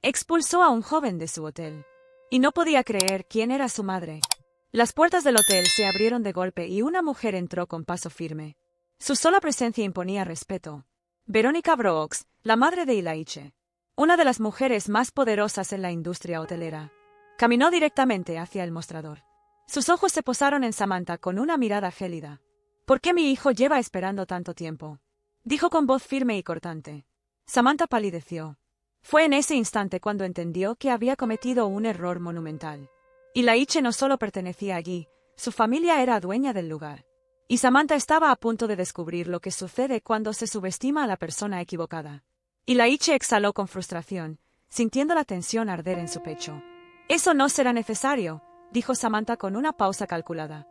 Expulsó a un joven de su hotel. Y no podía creer quién era su madre. Las puertas del hotel se abrieron de golpe y una mujer entró con paso firme. Su sola presencia imponía respeto. Verónica Brooks, la madre de Ilaiche. Una de las mujeres más poderosas en la industria hotelera. Caminó directamente hacia el mostrador. Sus ojos se posaron en Samantha con una mirada gélida. ¿Por qué mi hijo lleva esperando tanto tiempo?, dijo con voz firme y cortante. Samantha palideció. Fue en ese instante cuando entendió que había cometido un error monumental. Ilaiche no solo pertenecía allí, su familia era dueña del lugar. Y Samantha estaba a punto de descubrir lo que sucede cuando se subestima a la persona equivocada. Ilaiche exhaló con frustración, sintiendo la tensión arder en su pecho. Eso no será necesario, dijo Samantha con una pausa calculada.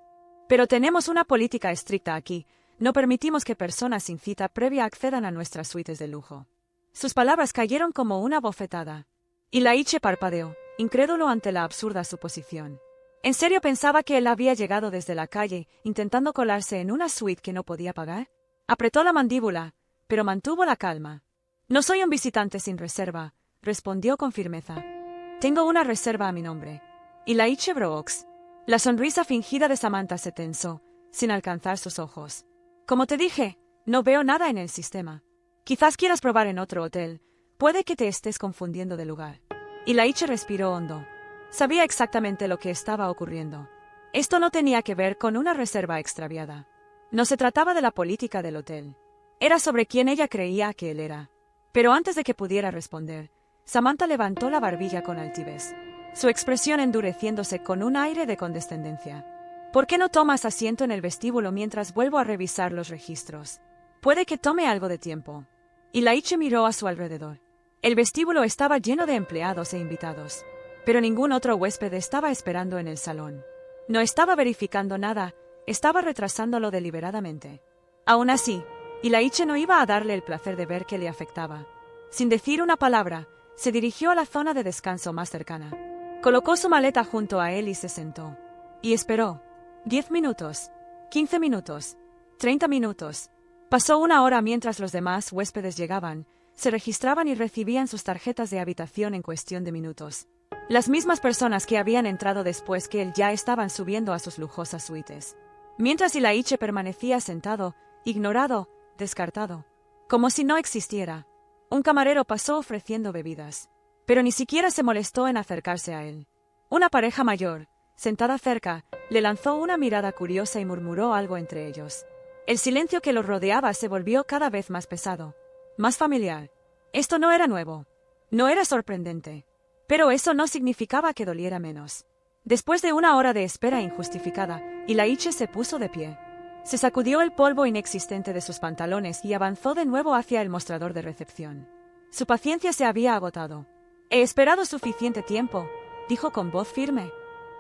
Pero tenemos una política estricta aquí. No permitimos que personas sin cita previa accedan a nuestras suites de lujo. Sus palabras cayeron como una bofetada. Ilaiche parpadeó, incrédulo ante la absurda suposición. ¿En serio pensaba que él había llegado desde la calle, intentando colarse en una suite que no podía pagar? Apretó la mandíbula, pero mantuvo la calma. No soy un visitante sin reserva, respondió con firmeza. Tengo una reserva a mi nombre. Ilaiche Brooks. La sonrisa fingida de Samantha se tensó, sin alcanzar sus ojos. Como te dije, no veo nada en el sistema. Quizás quieras probar en otro hotel. Puede que te estés confundiendo de lugar. Ilaiche respiró hondo. Sabía exactamente lo que estaba ocurriendo. Esto no tenía que ver con una reserva extraviada. No se trataba de la política del hotel. Era sobre quién ella creía que él era. Pero antes de que pudiera responder, Samantha levantó la barbilla con altivez, su expresión endureciéndose con un aire de condescendencia. ¿Por qué no tomas asiento en el vestíbulo mientras vuelvo a revisar los registros? Puede que tome algo de tiempo. Ilaiche miró a su alrededor. El vestíbulo estaba lleno de empleados e invitados, pero ningún otro huésped estaba esperando en el salón. No estaba verificando nada, estaba retrasándolo deliberadamente. Aún así, Ilaiche no iba a darle el placer de ver que le afectaba. Sin decir una palabra, se dirigió a la zona de descanso más cercana. Colocó su maleta junto a él y se sentó. Y esperó. 10 minutos, 15 minutos, 30 minutos. Pasó una hora mientras los demás huéspedes llegaban, se registraban y recibían sus tarjetas de habitación en cuestión de minutos. Las mismas personas que habían entrado después que él ya estaban subiendo a sus lujosas suites. Mientras Ilaiche permanecía sentado, ignorado, descartado. Como si no existiera. Un camarero pasó ofreciendo bebidas. Pero ni siquiera se molestó en acercarse a él. Una pareja mayor, sentada cerca, le lanzó una mirada curiosa y murmuró algo entre ellos. El silencio que los rodeaba se volvió cada vez más pesado, más familiar. Esto no era nuevo. No era sorprendente. Pero eso no significaba que doliera menos. Después de una hora de espera injustificada, Ilaiche se puso de pie. Se sacudió el polvo inexistente de sus pantalones y avanzó de nuevo hacia el mostrador de recepción. Su paciencia se había agotado. He esperado suficiente tiempo, dijo con voz firme.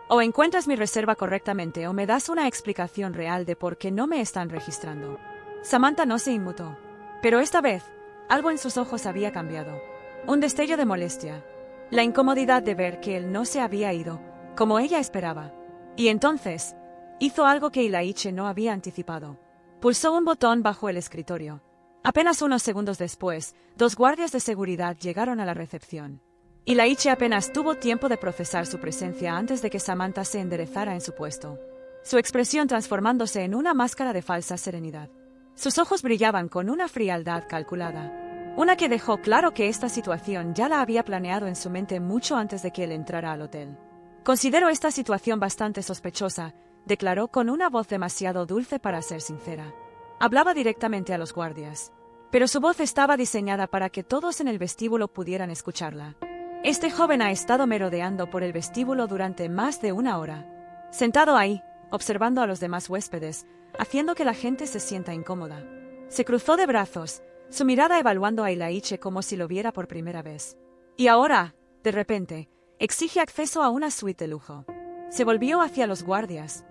O encuentras mi reserva correctamente o me das una explicación real de por qué no me están registrando. Samantha no se inmutó. Pero esta vez, algo en sus ojos había cambiado. Un destello de molestia. La incomodidad de ver que él no se había ido, como ella esperaba. Y entonces, hizo algo que Ilaiche no había anticipado. Pulsó un botón bajo el escritorio. Apenas unos segundos después, 2 guardias de seguridad llegaron a la recepción. Ilaiche apenas tuvo tiempo de procesar su presencia antes de que Samantha se enderezara en su puesto, su expresión transformándose en una máscara de falsa serenidad. Sus ojos brillaban con una frialdad calculada, una que dejó claro que esta situación ya la había planeado en su mente mucho antes de que él entrara al hotel. Considero esta situación bastante sospechosa, declaró con una voz demasiado dulce para ser sincera. Hablaba directamente a los guardias, pero su voz estaba diseñada para que todos en el vestíbulo pudieran escucharla. Este joven ha estado merodeando por el vestíbulo durante más de una hora. Sentado ahí, observando a los demás huéspedes, haciendo que la gente se sienta incómoda. Se cruzó de brazos, su mirada evaluando a Ilaiche como si lo viera por primera vez. Y ahora, de repente, exige acceso a una suite de lujo. Se volvió hacia los guardias.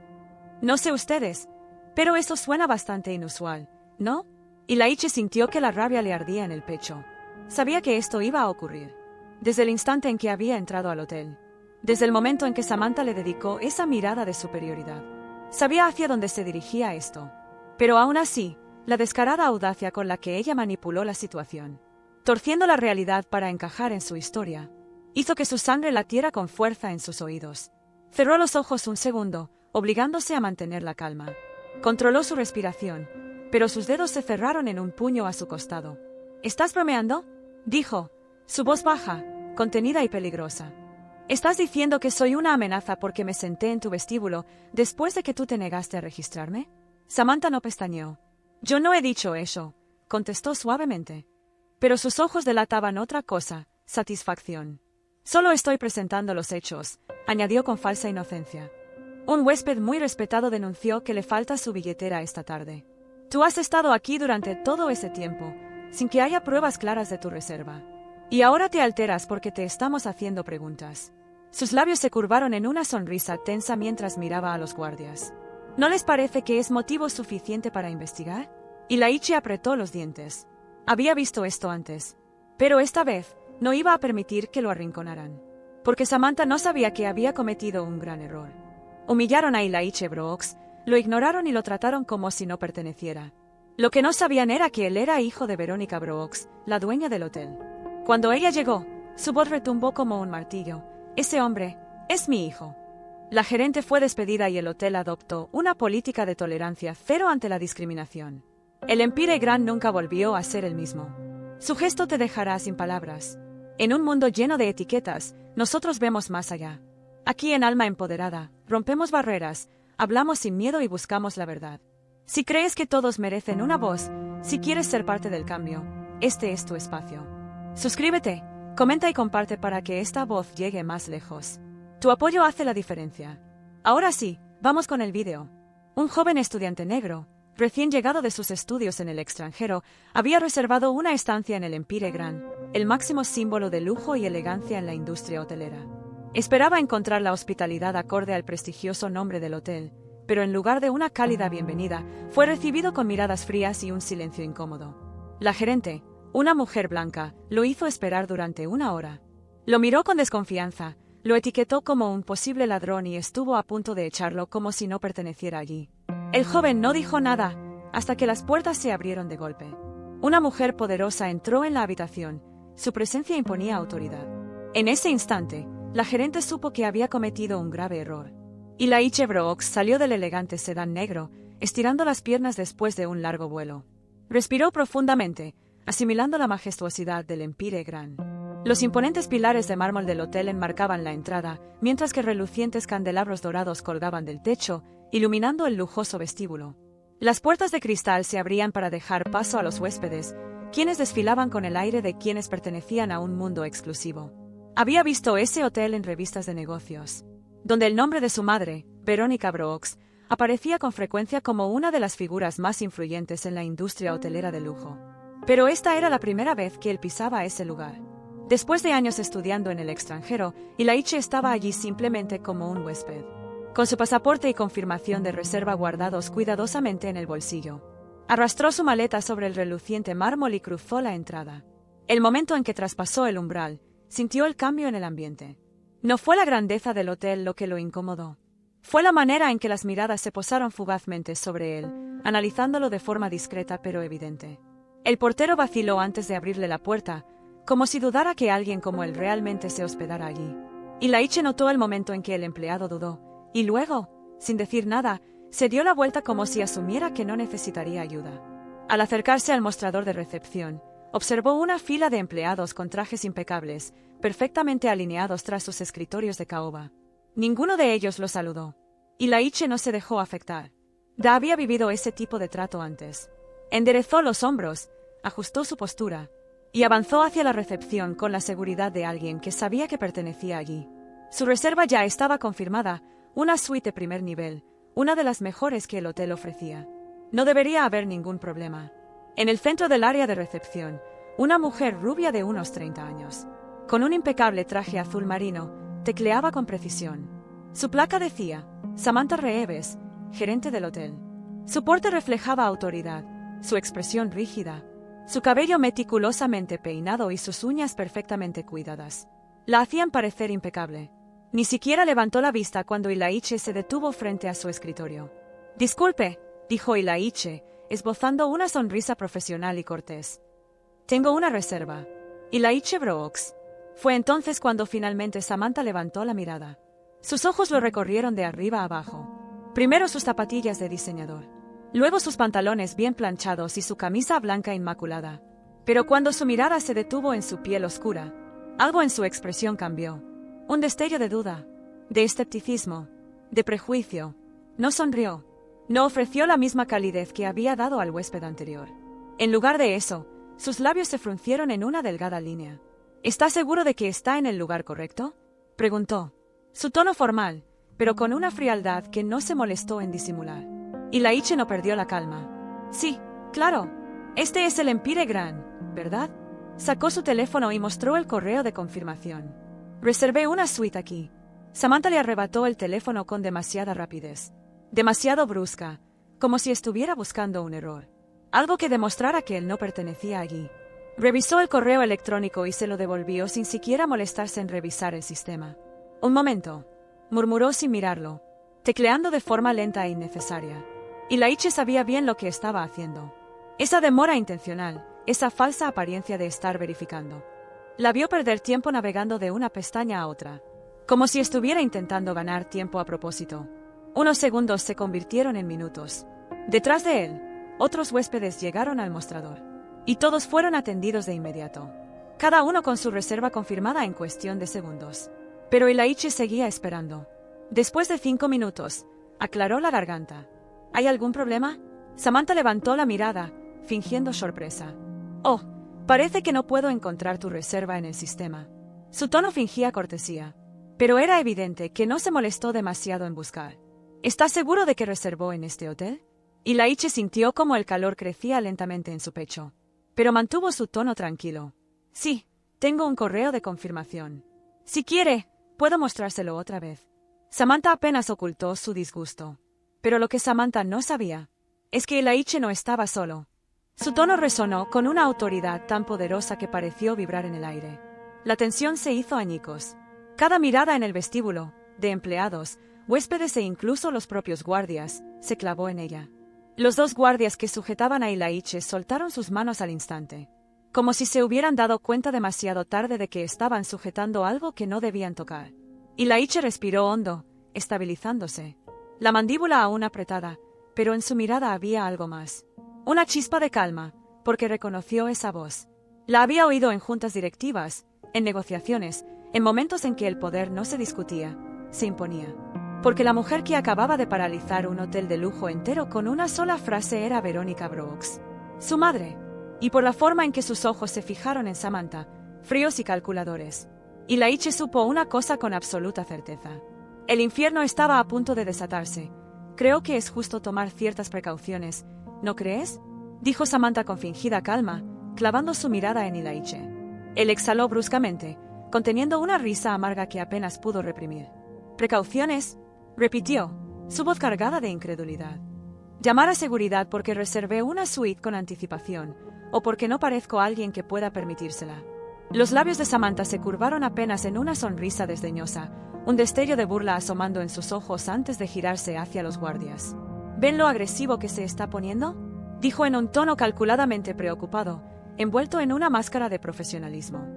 No sé ustedes, pero eso suena bastante inusual, ¿no? Ilaiche sintió que la rabia le ardía en el pecho. Sabía que esto iba a ocurrir. Desde el instante en que había entrado al hotel. Desde el momento en que Samantha le dedicó esa mirada de superioridad. Sabía hacia dónde se dirigía esto. Pero aún así, la descarada audacia con la que ella manipuló la situación, torciendo la realidad para encajar en su historia, hizo que su sangre latiera con fuerza en sus oídos. Cerró los ojos un segundo, obligándose a mantener la calma. Controló su respiración, pero sus dedos se cerraron en un puño a su costado. ¿Estás bromeando?, dijo, su voz baja, contenida y peligrosa. ¿Estás diciendo que soy una amenaza porque me senté en tu vestíbulo después de que tú te negaste a registrarme? Samantha no pestañeó. Yo no he dicho eso, contestó suavemente. Pero sus ojos delataban otra cosa, satisfacción. Solo estoy presentando los hechos, añadió con falsa inocencia. Un huésped muy respetado denunció que le falta su billetera esta tarde. Tú has estado aquí durante todo ese tiempo, sin que haya pruebas claras de tu reserva. Y ahora te alteras porque te estamos haciendo preguntas. Sus labios se curvaron en una sonrisa tensa mientras miraba a los guardias. ¿No les parece que es motivo suficiente para investigar? Y Laiche apretó los dientes. Había visto esto antes. Pero esta vez, no iba a permitir que lo arrinconaran. Porque Samantha no sabía que había cometido un gran error. Humillaron a Laiche Brooks, lo ignoraron y lo trataron como si no perteneciera. Lo que no sabían era que él era hijo de Veronica Brooks, la dueña del hotel. Cuando ella llegó, su voz retumbó como un martillo. Ese hombre es mi hijo. La gerente fue despedida y el hotel adoptó una política de tolerancia cero ante la discriminación. El Empire Grand nunca volvió a ser el mismo. Su gesto te dejará sin palabras. En un mundo lleno de etiquetas, nosotros vemos más allá. Aquí en Alma Empoderada, rompemos barreras, hablamos sin miedo y buscamos la verdad. Si crees que todos merecen una voz, si quieres ser parte del cambio, este es tu espacio. Suscríbete, comenta y comparte para que esta voz llegue más lejos. Tu apoyo hace la diferencia. Ahora sí, vamos con el vídeo. Un joven estudiante negro, recién llegado de sus estudios en el extranjero, había reservado una estancia en el Empire Grand, el máximo símbolo de lujo y elegancia en la industria hotelera. Esperaba encontrar la hospitalidad acorde al prestigioso nombre del hotel, pero en lugar de una cálida bienvenida, fue recibido con miradas frías y un silencio incómodo. La gerente, una mujer blanca, lo hizo esperar durante 1 hora. Lo miró con desconfianza, lo etiquetó como un posible ladrón y estuvo a punto de echarlo como si no perteneciera allí. El joven no dijo nada, hasta que las puertas se abrieron de golpe. Una mujer poderosa entró en la habitación, su presencia imponía autoridad. En ese instante, la gerente supo que había cometido un grave error. Y Laiche Brooks salió del elegante sedán negro, estirando las piernas después de un largo vuelo. Respiró profundamente, asimilando la majestuosidad del Empire Grand. Los imponentes pilares de mármol del hotel enmarcaban la entrada, mientras que relucientes candelabros dorados colgaban del techo, iluminando el lujoso vestíbulo. Las puertas de cristal se abrían para dejar paso a los huéspedes, quienes desfilaban con el aire de quienes pertenecían a un mundo exclusivo. Había visto ese hotel en revistas de negocios, donde el nombre de su madre, Veronica Brooks, aparecía con frecuencia como una de las figuras más influyentes en la industria hotelera de lujo. Pero esta era la primera vez que él pisaba ese lugar. Después de años estudiando en el extranjero, Laiche estaba allí simplemente como un huésped, con su pasaporte y confirmación de reserva guardados cuidadosamente en el bolsillo. Arrastró su maleta sobre el reluciente mármol y cruzó la entrada. El momento en que traspasó el umbral, sintió el cambio en el ambiente. No fue la grandeza del hotel lo que lo incomodó. Fue la manera en que las miradas se posaron fugazmente sobre él, analizándolo de forma discreta pero evidente. El portero vaciló antes de abrirle la puerta, como si dudara que alguien como él realmente se hospedara allí. Laiche notó el momento en que el empleado dudó, y luego, sin decir nada, se dio la vuelta como si asumiera que no necesitaría ayuda. Al acercarse al mostrador de recepción, observó una fila de empleados con trajes impecables, perfectamente alineados tras sus escritorios de caoba. Ninguno de ellos lo saludó. Laiche no se dejó afectar. Ya había vivido ese tipo de trato antes. Enderezó los hombros, ajustó su postura, y avanzó hacia la recepción con la seguridad de alguien que sabía que pertenecía allí. Su reserva ya estaba confirmada, una suite de primer nivel, una de las mejores que el hotel ofrecía. No debería haber ningún problema. En el centro del área de recepción, una mujer rubia de unos 30 años, con un impecable traje azul marino, tecleaba con precisión. Su placa decía, Samantha Reeves, gerente del hotel. Su porte reflejaba autoridad, su expresión rígida, su cabello meticulosamente peinado y sus uñas perfectamente cuidadas. La hacían parecer impecable. Ni siquiera levantó la vista cuando Laiche se detuvo frente a su escritorio. Disculpe, dijo Laiche, esbozando una sonrisa profesional y cortés. Tengo una reserva. Laiche Brooks. Fue entonces cuando finalmente Samantha levantó la mirada. Sus ojos lo recorrieron de arriba a abajo. Primero sus zapatillas de diseñador. Luego sus pantalones bien planchados y su camisa blanca inmaculada. Pero cuando su mirada se detuvo en su piel oscura, algo en su expresión cambió. Un destello de duda, de escepticismo, de prejuicio. No sonrió. No ofreció la misma calidez que había dado al huésped anterior. En lugar de eso, sus labios se fruncieron en una delgada línea. ¿Está seguro de que está en el lugar correcto?, preguntó. Su tono formal, pero con una frialdad que no se molestó en disimular. Y Laiche no perdió la calma. Sí, claro. Este es el Empire Grand, ¿verdad? Sacó su teléfono y mostró el correo de confirmación. Reservé una suite aquí. Samantha le arrebató el teléfono con demasiada rapidez. Demasiado brusca, como si estuviera buscando un error. Algo que demostrara que él no pertenecía allí. Revisó el correo electrónico y se lo devolvió sin siquiera molestarse en revisar el sistema. Un momento, murmuró sin mirarlo, tecleando de forma lenta e innecesaria. Y Laiche sabía bien lo que estaba haciendo. Esa demora intencional, esa falsa apariencia de estar verificando. La vio perder tiempo navegando de una pestaña a otra, como si estuviera intentando ganar tiempo a propósito. Unos segundos se convirtieron en minutos. Detrás de él, otros huéspedes llegaron al mostrador. Y todos fueron atendidos de inmediato. Cada uno con su reserva confirmada en cuestión de segundos. Pero Laiche seguía esperando. Después de 5 minutos, aclaró la garganta. ¿Hay algún problema? Samantha levantó la mirada, fingiendo sorpresa. Oh, parece que no puedo encontrar tu reserva en el sistema. Su tono fingía cortesía. Pero era evidente que no se molestó demasiado en buscar. ¿Estás seguro de que reservó en este hotel? Y Laiche sintió como el calor crecía lentamente en su pecho. Pero mantuvo su tono tranquilo. Sí, tengo un correo de confirmación. Si quiere, puedo mostrárselo otra vez. Samantha apenas ocultó su disgusto. Pero lo que Samantha no sabía es que Laiche no estaba solo. Su tono resonó con una autoridad tan poderosa que pareció vibrar en el aire. La tensión se hizo añicos. Cada mirada en el vestíbulo, de empleados, huéspedes e incluso los propios guardias, se clavó en ella. Los 2 guardias que sujetaban a Laiche soltaron sus manos al instante, como si se hubieran dado cuenta demasiado tarde de que estaban sujetando algo que no debían tocar. Laiche respiró hondo, estabilizándose, la mandíbula aún apretada, pero en su mirada había algo más. Una chispa de calma, porque reconoció esa voz. La había oído en juntas directivas, en negociaciones, en momentos en que el poder no se discutía, se imponía. Porque la mujer que acababa de paralizar un hotel de lujo entero con una sola frase era Veronica Brooks, su madre, y por la forma en que sus ojos se fijaron en Samantha, fríos y calculadores. Laiche supo una cosa con absoluta certeza. El infierno estaba a punto de desatarse. Creo que es justo tomar ciertas precauciones, ¿no crees?, dijo Samantha con fingida calma, clavando su mirada en Laiche. Él exhaló bruscamente, conteniendo una risa amarga que apenas pudo reprimir. ¿Precauciones?, repitió, su voz cargada de incredulidad. ¿Llamar a seguridad porque reservé una suite con anticipación, o porque no parezco alguien que pueda permitírsela? Los labios de Samantha se curvaron apenas en una sonrisa desdeñosa, un destello de burla asomando en sus ojos antes de girarse hacia los guardias. ¿Ven lo agresivo que se está poniendo?, dijo en un tono calculadamente preocupado, envuelto en una máscara de profesionalismo.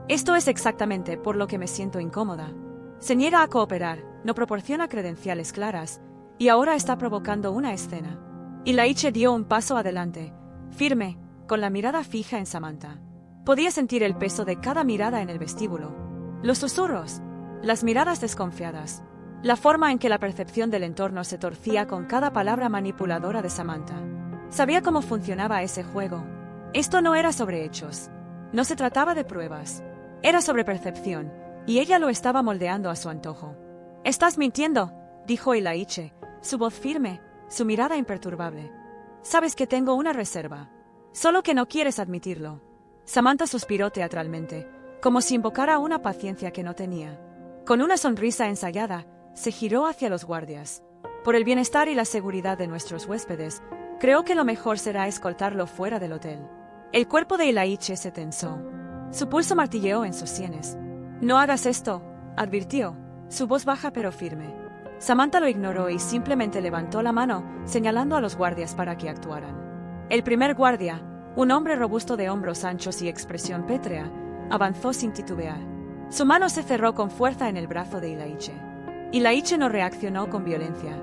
Esto es exactamente por lo que me siento incómoda. Se niega a cooperar, no proporciona credenciales claras, y ahora está provocando una escena. Laiche dio un paso adelante, firme, con la mirada fija en Samantha. Podía sentir el peso de cada mirada en el vestíbulo. Los susurros, las miradas desconfiadas, la forma en que la percepción del entorno se torcía con cada palabra manipuladora de Samantha. Sabía cómo funcionaba ese juego. Esto no era sobre hechos. No se trataba de pruebas. Era sobre percepción, y ella lo estaba moldeando a su antojo. «Estás mintiendo», dijo Laiche, su voz firme, su mirada imperturbable. «Sabes que tengo una reserva. Solo que no quieres admitirlo». Samantha suspiró teatralmente, como si invocara una paciencia que no tenía. Con una sonrisa ensayada, se giró hacia los guardias. «Por el bienestar y la seguridad de nuestros huéspedes, creo que lo mejor será escoltarlo fuera del hotel». El cuerpo de Laiche se tensó. Su pulso martilleó en sus sienes. «No hagas esto», advirtió, su voz baja pero firme. Samantha lo ignoró y simplemente levantó la mano, señalando a los guardias para que actuaran. El primer guardia, un hombre robusto de hombros anchos y expresión pétrea, avanzó sin titubear. Su mano se cerró con fuerza en el brazo de Ilaiche. Ilaiche no reaccionó con violencia,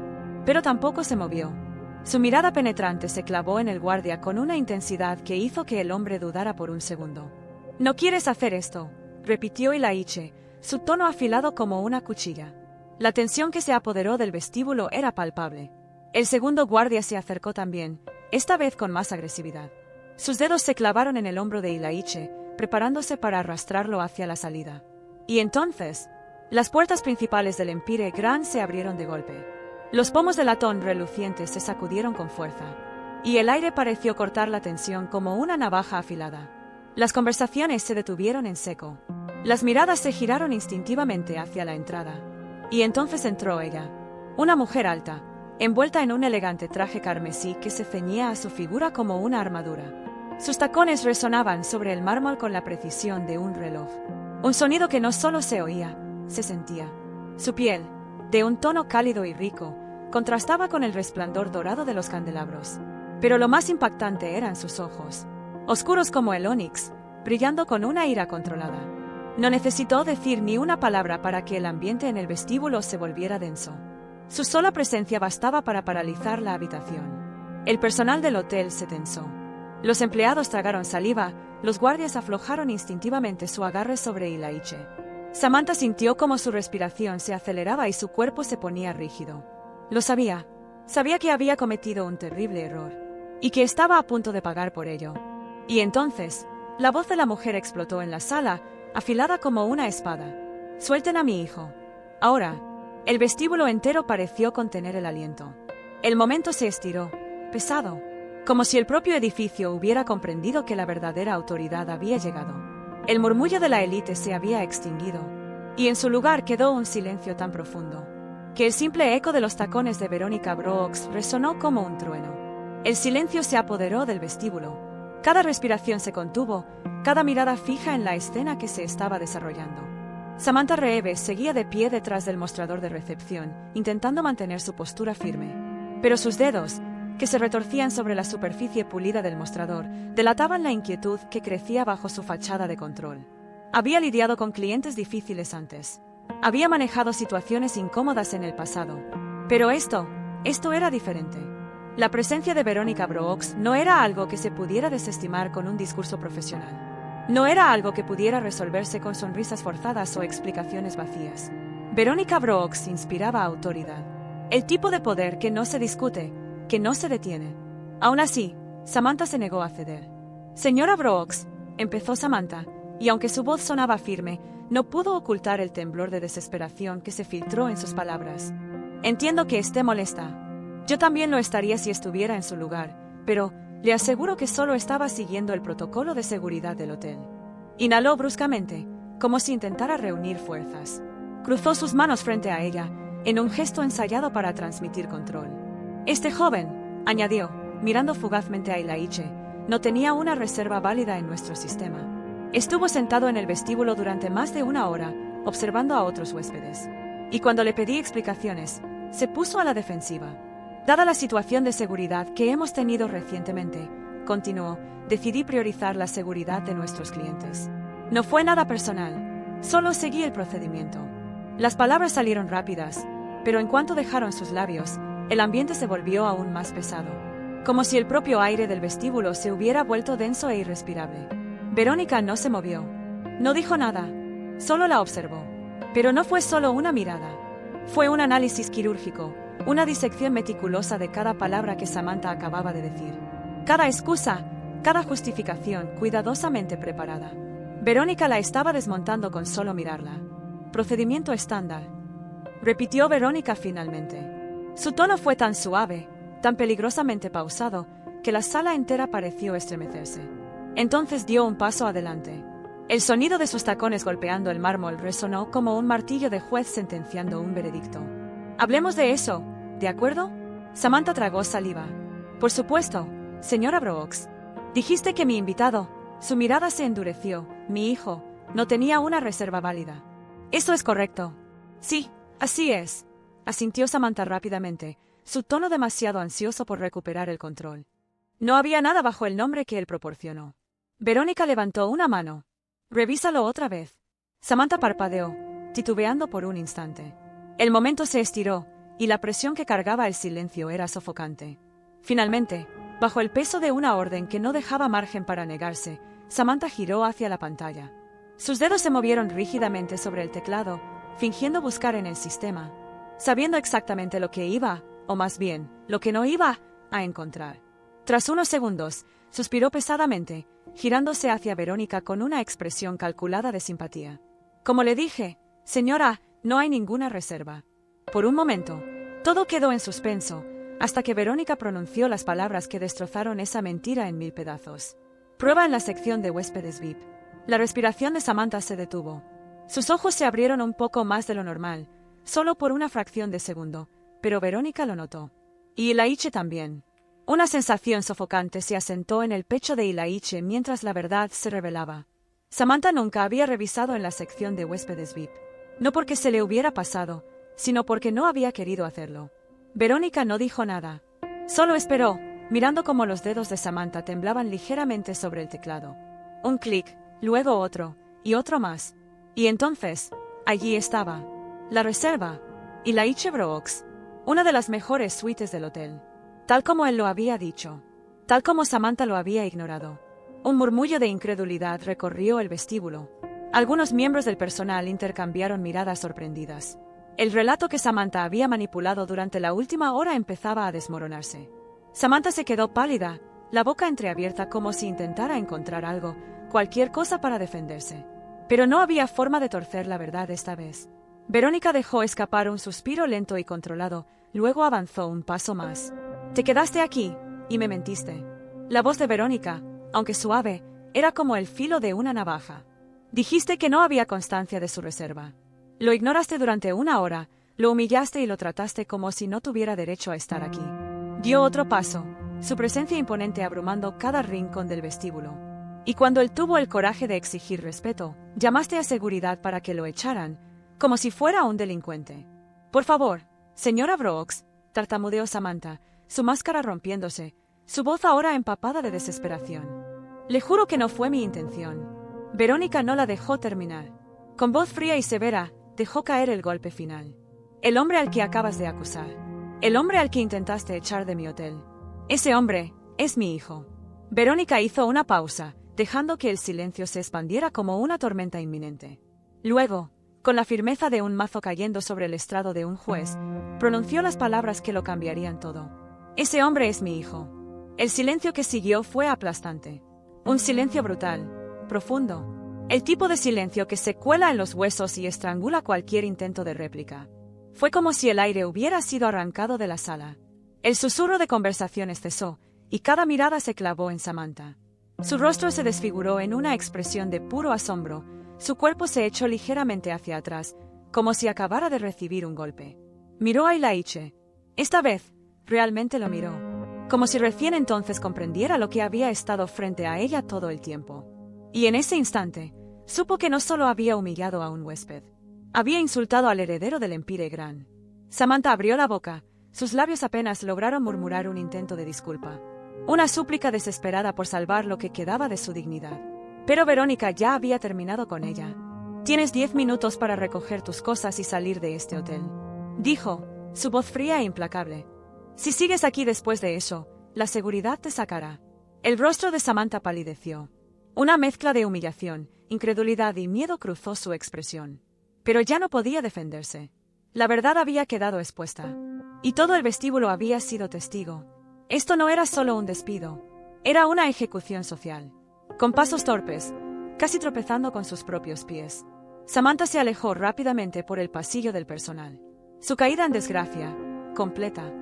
pero tampoco se movió. Su mirada penetrante se clavó en el guardia con una intensidad que hizo que el hombre dudara por un segundo. «No quieres hacer esto», repitió Ilaiche, su tono afilado como una cuchilla. La tensión que se apoderó del vestíbulo era palpable. El segundo guardia se acercó también, esta vez con más agresividad. Sus dedos se clavaron en el hombro de Ilaiche, preparándose para arrastrarlo hacia la salida. Y entonces, las puertas principales del Empire Grand se abrieron de golpe. Los pomos de latón relucientes se sacudieron con fuerza, y el aire pareció cortar la tensión como una navaja afilada. Las conversaciones se detuvieron en seco. Las miradas se giraron instintivamente hacia la entrada. Y entonces entró ella, una mujer alta, envuelta en un elegante traje carmesí que se ceñía a su figura como una armadura. Sus tacones resonaban sobre el mármol con la precisión de un reloj. Un sonido que no solo se oía, se sentía. Su piel, de un tono cálido y rico, contrastaba con el resplandor dorado de los candelabros. Pero lo más impactante eran sus ojos, oscuros como el ónix, brillando con una ira controlada. No necesitó decir ni una palabra para que el ambiente en el vestíbulo se volviera denso. Su sola presencia bastaba para paralizar la habitación. El personal del hotel se tensó. Los empleados tragaron saliva, los guardias aflojaron instintivamente su agarre sobre Ilaiche. Samantha sintió como su respiración se aceleraba y su cuerpo se ponía rígido. Lo sabía. Sabía que había cometido un terrible error. Y que estaba a punto de pagar por ello. Y entonces, la voz de la mujer explotó en la sala, afilada como una espada. «Suelten a mi hijo». Ahora, el vestíbulo entero pareció contener el aliento. El momento se estiró, pesado, como si el propio edificio hubiera comprendido que la verdadera autoridad había llegado. El murmullo de la élite se había extinguido, y en su lugar quedó un silencio tan profundo, que el simple eco de los tacones de Verónica Brooks resonó como un trueno. El silencio se apoderó del vestíbulo. Cada respiración se contuvo, cada mirada fija en la escena que se estaba desarrollando. Samantha Reeves seguía de pie detrás del mostrador de recepción, intentando mantener su postura firme. Pero sus dedos, que se retorcían sobre la superficie pulida del mostrador, delataban la inquietud que crecía bajo su fachada de control. Había lidiado con clientes difíciles antes. Había manejado situaciones incómodas en el pasado. Pero esto era diferente. La presencia de Verónica Brooks no era algo que se pudiera desestimar con un discurso profesional. No era algo que pudiera resolverse con sonrisas forzadas o explicaciones vacías. Verónica Brooks inspiraba autoridad. El tipo de poder que no se discute, que no se detiene. Aún así, Samantha se negó a ceder. «Señora Brooks», empezó Samantha, y aunque su voz sonaba firme, no pudo ocultar el temblor de desesperación que se filtró en sus palabras. «Entiendo que esté molesta. Yo también lo estaría si estuviera en su lugar, pero le aseguro que solo estaba siguiendo el protocolo de seguridad del hotel». Inhaló bruscamente, como si intentara reunir fuerzas. Cruzó sus manos frente a ella, en un gesto ensayado para transmitir control. «Este joven», añadió, mirando fugazmente a Ilaiche, «no tenía una reserva válida en nuestro sistema. Estuvo sentado en el vestíbulo durante más de una hora, observando a otros huéspedes. Y cuando le pedí explicaciones, se puso a la defensiva. Dada la situación de seguridad que hemos tenido recientemente», continuó, «decidí priorizar la seguridad de nuestros clientes. No fue nada personal, solo seguí el procedimiento». Las palabras salieron rápidas, pero en cuanto dejaron sus labios, el ambiente se volvió aún más pesado, como si el propio aire del vestíbulo se hubiera vuelto denso e irrespirable. Verónica no se movió. No dijo nada, solo la observó. Pero no fue solo una mirada. Fue un análisis quirúrgico, una disección meticulosa de cada palabra que Samantha acababa de decir. Cada excusa, cada justificación cuidadosamente preparada. Verónica la estaba desmontando con solo mirarla. «Procedimiento estándar», repitió Verónica finalmente. Su tono fue tan suave, tan peligrosamente pausado, que la sala entera pareció estremecerse. Entonces dio un paso adelante. El sonido de sus tacones golpeando el mármol resonó como un martillo de juez sentenciando un veredicto. «Hablemos de eso, ¿de acuerdo?» Samantha tragó saliva. «Por supuesto, señora Brooks. Dijiste que mi invitado», su mirada se endureció, «mi hijo, no tenía una reserva válida». «Eso es correcto». «Sí, así es», asintió Samantha rápidamente, su tono demasiado ansioso por recuperar el control. No había nada bajo el nombre que él proporcionó. Verónica levantó una mano. «Revísalo otra vez». Samantha parpadeó, titubeando por un instante. El momento se estiró, y la presión que cargaba el silencio era sofocante. Finalmente, bajo el peso de una orden que no dejaba margen para negarse, Samantha giró hacia la pantalla. Sus dedos se movieron rígidamente sobre el teclado, fingiendo buscar en el sistema, sabiendo exactamente lo que iba, o más bien, lo que no iba, a encontrar. Tras unos segundos, suspiró pesadamente, girándose hacia Verónica con una expresión calculada de simpatía. Como le dije, señora, no hay ninguna reserva. Por un momento, todo quedó en suspenso, hasta que Verónica pronunció las palabras que destrozaron esa mentira en 1000 pedazos. Prueba en la sección de huéspedes VIP. La respiración de Samantha se detuvo. Sus ojos se abrieron un poco más de lo normal, solo por una fracción de segundo, pero Verónica lo notó. Y Ilaiche también. Una sensación sofocante se asentó en el pecho de Ilaiche mientras la verdad se revelaba. Samantha nunca había revisado en la sección de huéspedes VIP. No porque se le hubiera pasado, sino porque no había querido hacerlo. Verónica no dijo nada. Solo esperó, mirando cómo los dedos de Samantha temblaban ligeramente sobre el teclado. Un clic, luego otro, y otro más. Y entonces, allí estaba. La reserva. Ilaiche Brooks. Una de las mejores suites del hotel. Tal como él lo había dicho. Tal como Samantha lo había ignorado. Un murmullo de incredulidad recorrió el vestíbulo. Algunos miembros del personal intercambiaron miradas sorprendidas. El relato que Samantha había manipulado durante la última hora empezaba a desmoronarse. Samantha se quedó pálida, la boca entreabierta como si intentara encontrar algo, cualquier cosa para defenderse. Pero no había forma de torcer la verdad esta vez. Verónica dejó escapar un suspiro lento y controlado, luego avanzó un paso más. Te quedaste aquí, y me mentiste. La voz de Verónica, aunque suave, era como el filo de una navaja. Dijiste que no había constancia de su reserva. Lo ignoraste durante una hora, lo humillaste y lo trataste como si no tuviera derecho a estar aquí. Dio otro paso, su presencia imponente abrumando cada rincón del vestíbulo. Y cuando él tuvo el coraje de exigir respeto, llamaste a seguridad para que lo echaran, como si fuera un delincuente. Por favor, señora Brooks, tartamudeó Samantha, su máscara rompiéndose, su voz ahora empapada de desesperación. Le juro que no fue mi intención. Verónica no la dejó terminar. Con voz fría y severa, dejó caer el golpe final. El hombre al que acabas de acusar. El hombre al que intentaste echar de mi hotel. Ese hombre es mi hijo. Verónica hizo una pausa, dejando que el silencio se expandiera como una tormenta inminente. Luego, con la firmeza de un mazo cayendo sobre el estrado de un juez, pronunció las palabras que lo cambiarían todo. Ese hombre es mi hijo. El silencio que siguió fue aplastante. Un silencio brutal, profundo. El tipo de silencio que se cuela en los huesos y estrangula cualquier intento de réplica. Fue como si el aire hubiera sido arrancado de la sala. El susurro de conversaciones cesó, y cada mirada se clavó en Samantha. Su rostro se desfiguró en una expresión de puro asombro, su cuerpo se echó ligeramente hacia atrás, como si acabara de recibir un golpe. Miró a Ilaiche. Esta vez, realmente lo miró. Como si recién entonces comprendiera lo que había estado frente a ella todo el tiempo. Y en ese instante, supo que no solo había humillado a un huésped. Había insultado al heredero del Empire Grand. Samantha abrió la boca, sus labios apenas lograron murmurar un intento de disculpa. Una súplica desesperada por salvar lo que quedaba de su dignidad. Pero Verónica ya había terminado con ella. Tienes 10 minutos para recoger tus cosas y salir de este hotel. Dijo, su voz fría e implacable. Si sigues aquí después de eso, la seguridad te sacará. El rostro de Samantha palideció. Una mezcla de humillación, incredulidad y miedo cruzó su expresión. Pero ya no podía defenderse. La verdad había quedado expuesta. Y todo el vestíbulo había sido testigo. Esto no era solo un despido. Era una ejecución social. Con pasos torpes, casi tropezando con sus propios pies, Samantha se alejó rápidamente por el pasillo del personal. Su caída en desgracia, completa.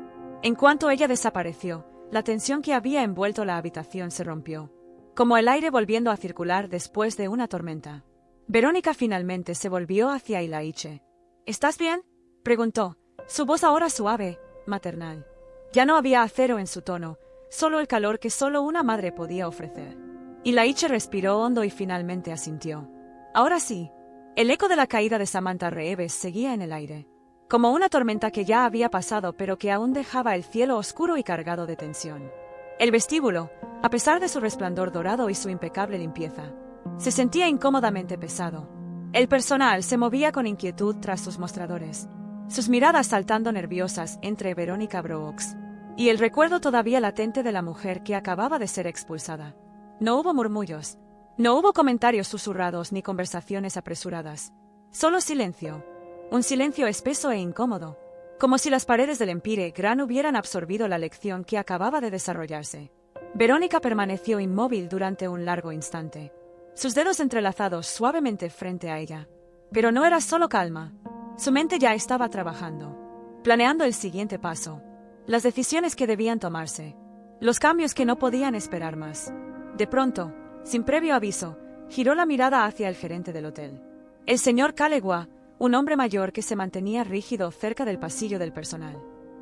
En cuanto ella desapareció, la tensión que había envuelto la habitación se rompió, como el aire volviendo a circular después de una tormenta. Verónica finalmente se volvió hacia Ilaiche. ¿Estás bien?, preguntó, su voz ahora suave, maternal. Ya no había acero en su tono, solo el calor que solo una madre podía ofrecer. Ilaiche respiró hondo y finalmente asintió. Ahora sí. El eco de la caída de Samantha Reeves seguía en el aire, como una tormenta que ya había pasado pero que aún dejaba el cielo oscuro y cargado de tensión. El vestíbulo, a pesar de su resplandor dorado y su impecable limpieza, se sentía incómodamente pesado. El personal se movía con inquietud tras sus mostradores, sus miradas saltando nerviosas entre Verónica Brooks y el recuerdo todavía latente de la mujer que acababa de ser expulsada. No hubo murmullos, no hubo comentarios susurrados ni conversaciones apresuradas. Solo silencio, un silencio espeso e incómodo, como si las paredes del Empire Grand hubieran absorbido la lección que acababa de desarrollarse. Verónica permaneció inmóvil durante un largo instante, sus dedos entrelazados suavemente frente a ella. Pero no era solo calma, su mente ya estaba trabajando, planeando el siguiente paso, las decisiones que debían tomarse, los cambios que no podían esperar más. De pronto, sin previo aviso, giró la mirada hacia el gerente del hotel. El señor Calegua, un hombre mayor que se mantenía rígido cerca del pasillo del personal.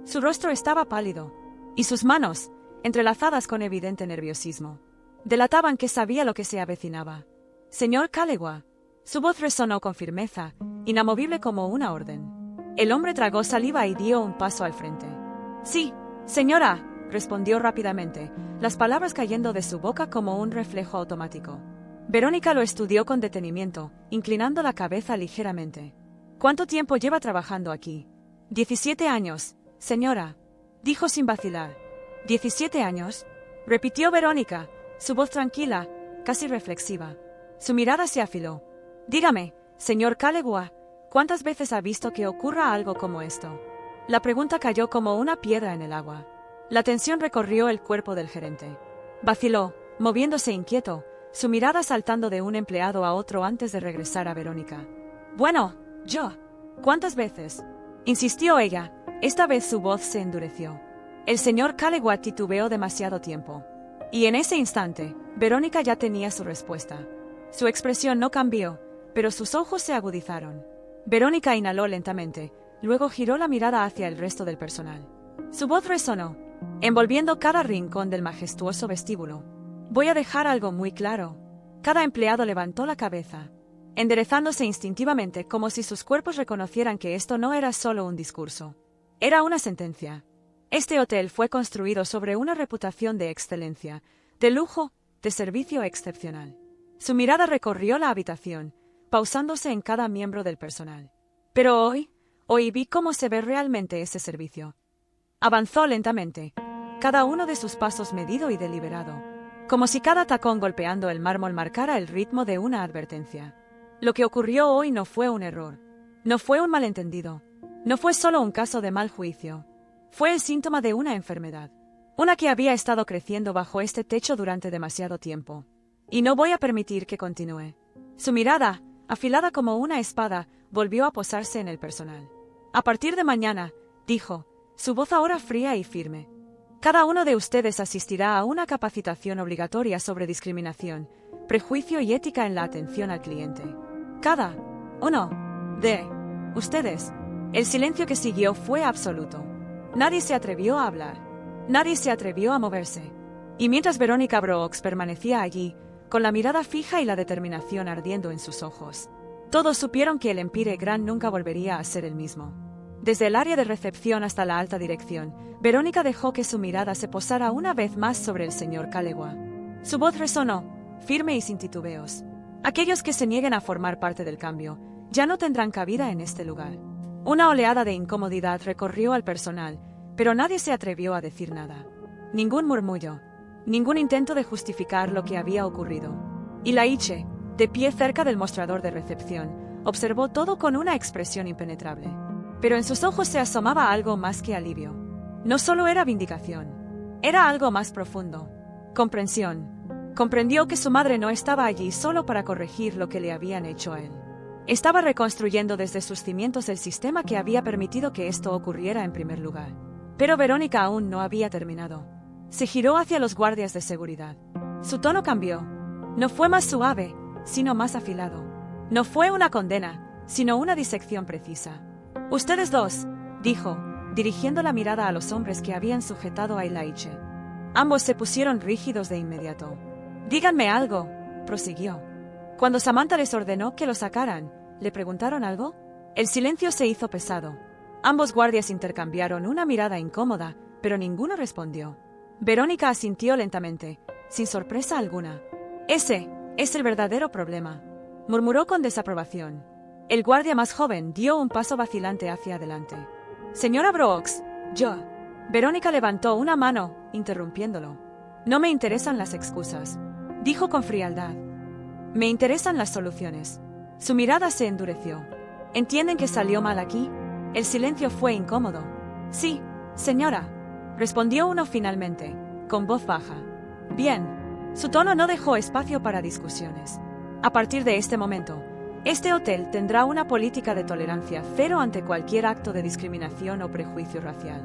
Su rostro estaba pálido, y sus manos, entrelazadas con evidente nerviosismo, delataban que sabía lo que se avecinaba. Señor Calegua. Su voz resonó con firmeza, inamovible como una orden. El hombre tragó saliva y dio un paso al frente. Sí, señora, respondió rápidamente, las palabras cayendo de su boca como un reflejo automático. Verónica lo estudió con detenimiento, inclinando la cabeza ligeramente. ¿Cuánto tiempo lleva trabajando aquí? 17 años, señora, dijo sin vacilar. ¿17 años? Repitió Verónica, su voz tranquila, casi reflexiva. Su mirada se afiló. Dígame, señor Calegua, ¿cuántas veces ha visto que ocurra algo como esto? La pregunta cayó como una piedra en el agua. La tensión recorrió el cuerpo del gerente. Vaciló, moviéndose inquieto, su mirada saltando de un empleado a otro antes de regresar a Verónica. Bueno, yo. ¿Cuántas veces? Insistió ella. Esta vez su voz se endureció. El señor Calegua titubeó demasiado tiempo. Y en ese instante, Verónica ya tenía su respuesta. Su expresión no cambió, pero sus ojos se agudizaron. Verónica inhaló lentamente, luego giró la mirada hacia el resto del personal. Su voz resonó, envolviendo cada rincón del majestuoso vestíbulo. Voy a dejar algo muy claro. Cada empleado levantó la cabeza, enderezándose instintivamente como si sus cuerpos reconocieran que esto no era solo un discurso. Era una sentencia. Este hotel fue construido sobre una reputación de excelencia, de lujo, de servicio excepcional. Su mirada recorrió la habitación, pausándose en cada miembro del personal. Pero hoy vi cómo se ve realmente ese servicio. Avanzó lentamente, cada uno de sus pasos medido y deliberado, como si cada tacón golpeando el mármol marcara el ritmo de una advertencia. Lo que ocurrió hoy no fue un error, no fue un malentendido, no fue solo un caso de mal juicio. Fue el síntoma de una enfermedad, una que había estado creciendo bajo este techo durante demasiado tiempo. Y no voy a permitir que continúe. Su mirada, afilada como una espada, volvió a posarse en el personal. A partir de mañana, dijo, su voz ahora fría y firme. Cada uno de ustedes asistirá a una capacitación obligatoria sobre discriminación, prejuicio y ética en la atención al cliente. Cada uno de ustedes. El silencio que siguió fue absoluto. Nadie se atrevió a hablar. Nadie se atrevió a moverse. Y mientras Verónica Brooks permanecía allí, con la mirada fija y la determinación ardiendo en sus ojos, todos supieron que el Empire Grand nunca volvería a ser el mismo. Desde el área de recepción hasta la alta dirección, Verónica dejó que su mirada se posara una vez más sobre el señor Calegua. Su voz resonó, firme y sin titubeos. Aquellos que se nieguen a formar parte del cambio, ya no tendrán cabida en este lugar. Una oleada de incomodidad recorrió al personal, pero nadie se atrevió a decir nada. Ningún murmullo, ningún intento de justificar lo que había ocurrido. Y Laiche, de pie cerca del mostrador de recepción, observó todo con una expresión impenetrable. Pero en sus ojos se asomaba algo más que alivio. No solo era vindicación, era algo más profundo. Comprensión. Comprendió que su madre no estaba allí solo para corregir lo que le habían hecho a él. Estaba reconstruyendo desde sus cimientos el sistema que había permitido que esto ocurriera en primer lugar. Pero Verónica aún no había terminado. Se giró hacia los guardias de seguridad. Su tono cambió. No fue más suave, sino más afilado. No fue una condena, sino una disección precisa. Ustedes dos, dijo, dirigiendo la mirada a los hombres que habían sujetado a Laiche. Ambos se pusieron rígidos de inmediato. Díganme algo, prosiguió. Cuando Samantha les ordenó que lo sacaran, ¿le preguntaron algo? El silencio se hizo pesado. Ambos guardias intercambiaron una mirada incómoda, pero ninguno respondió. Verónica asintió lentamente, sin sorpresa alguna. Ese es el verdadero problema. murmuró con desaprobación. El guardia más joven dio un paso vacilante hacia adelante. Señora Brooks, yo. Verónica levantó una mano, interrumpiéndolo. No me interesan las excusas, dijo con frialdad. Me interesan las soluciones. Su mirada se endureció. ¿Entienden que salió mal aquí? El silencio fue incómodo. Sí, señora, respondió uno finalmente, con voz baja. Bien. Su tono no dejó espacio para discusiones. A partir de este momento, este hotel tendrá una política de tolerancia cero ante cualquier acto de discriminación o prejuicio racial.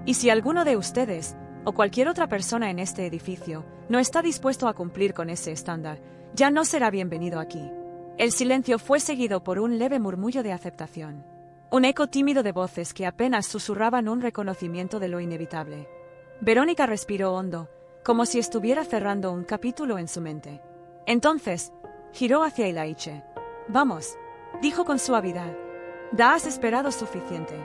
Y si alguno de ustedes, o cualquier otra persona en este edificio, no está dispuesto a cumplir con ese estándar, ya no será bienvenido aquí. El silencio fue seguido por un leve murmullo de aceptación. Un eco tímido de voces que apenas susurraban un reconocimiento de lo inevitable. Verónica respiró hondo, como si estuviera cerrando un capítulo en su mente. Entonces, giró hacia Ilaiche. Vamos, dijo con suavidad. Ya has esperado suficiente.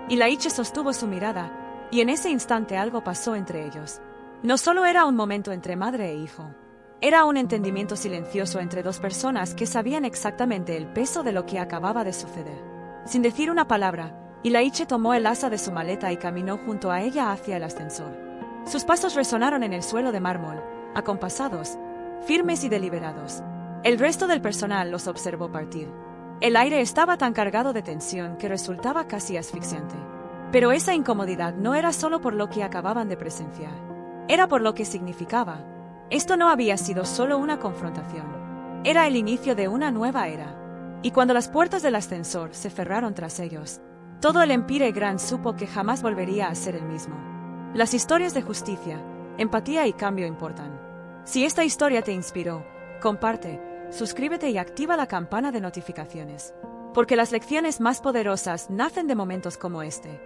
Ilaiche sostuvo su mirada, y en ese instante algo pasó entre ellos. No solo era un momento entre madre e hijo. Era un entendimiento silencioso entre dos personas que sabían exactamente el peso de lo que acababa de suceder. Sin decir una palabra, Ilaiche tomó el asa de su maleta y caminó junto a ella hacia el ascensor. Sus pasos resonaron en el suelo de mármol, acompasados, firmes y deliberados. El resto del personal los observó partir. El aire estaba tan cargado de tensión que resultaba casi asfixiante. Pero esa incomodidad no era solo por lo que acababan de presenciar. Era por lo que significaba. Esto no había sido solo una confrontación. Era el inicio de una nueva era. Y cuando las puertas del ascensor se cerraron tras ellos, todo el Empire Grand supo que jamás volvería a ser el mismo. Las historias de justicia, empatía y cambio importan. Si esta historia te inspiró, comparte, suscríbete y activa la campana de notificaciones. Porque las lecciones más poderosas nacen de momentos como este.